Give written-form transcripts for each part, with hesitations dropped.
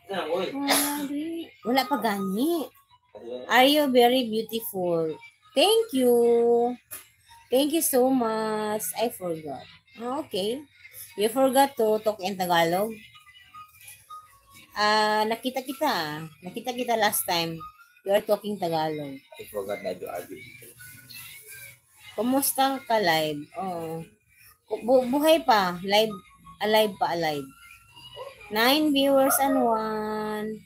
Wala pa gani. Are you very beautiful? Thank you. Thank you so much. I forgot. Okay. You forgot to talk in Tagalog? Nakita kita. Nakita kita last time. You are talking Tagalog. I forgot that you are beautiful. Kumusta ka live? Oh. Buhay pa. Live. Alive pa, alive. 9 viewers and 1.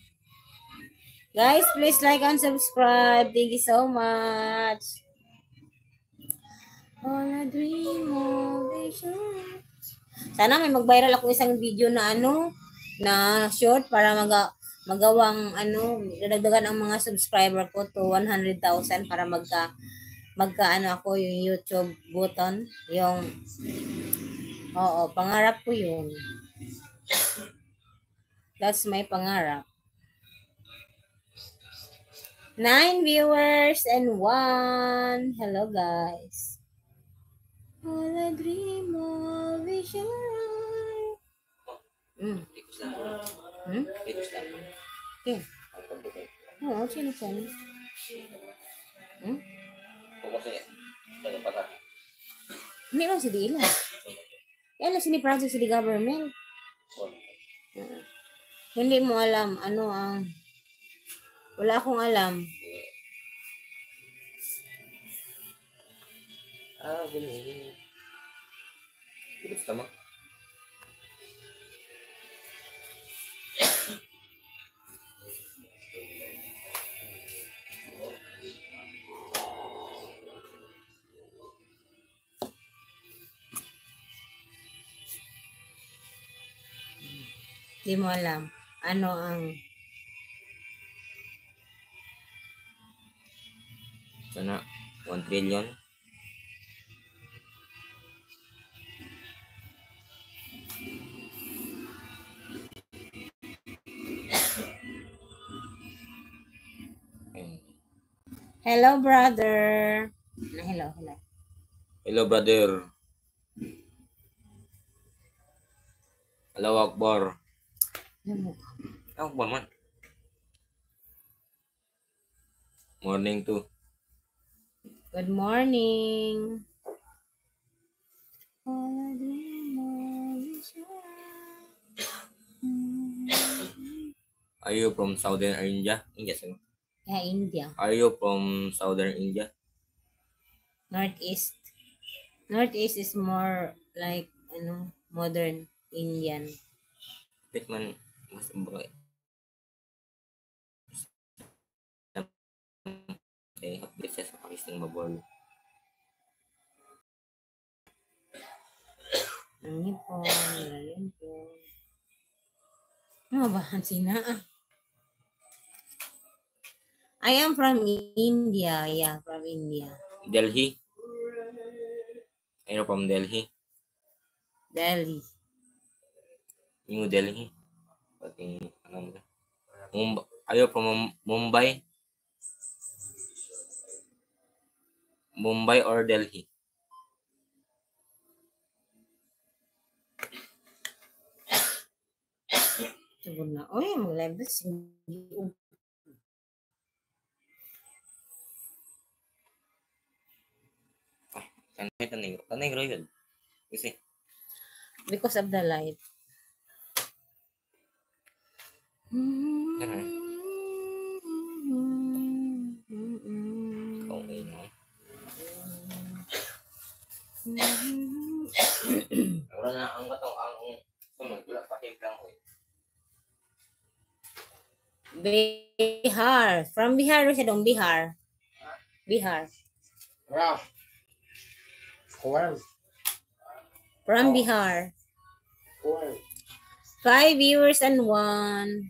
Guys, please like and subscribe. Thank you so much. All I dream of is you. Sana may mag-viral ako isang video na na short para magawang dadagdagan ang mga subscriber ko to 100,000 para magka ako yung YouTube button, pangarap ko yun. That's my pangarap. 9 viewers and 1. Hello guys. All I dream of is your eyes. Okay. Oo, sino po? Hindi lang si Dila. Yan lang si Francis si government. Hindi mo alam wala akong alam. Gini. Gusto mo? Hindi mo alam ano ang sana 1 trillion. Hello brother. Hello. Hello brother. Hello Akbar. Akbar man. Morning too. Good morning. Are you from Southern India? India. Yeah, India. Are you from Southern India? Northeast. Northeast is more like modern Indian. Bit man mas bagay. Okay, hapit siya sa pakisang mabol. Ano po? Lalim po. Ano ba? Hansina I am from India. Yeah, from India. Delhi? Are you from Delhi? Delhi. New Delhi? Pati, Are you from Mumbai? Mumbai or Delhi? Sagot na. Oy, mag-live na Tanay yun. Kasi. Because of the light. Bihar. From Bihar siya dong, Bihar. Bihar. From Bihar. 5 viewers and 1.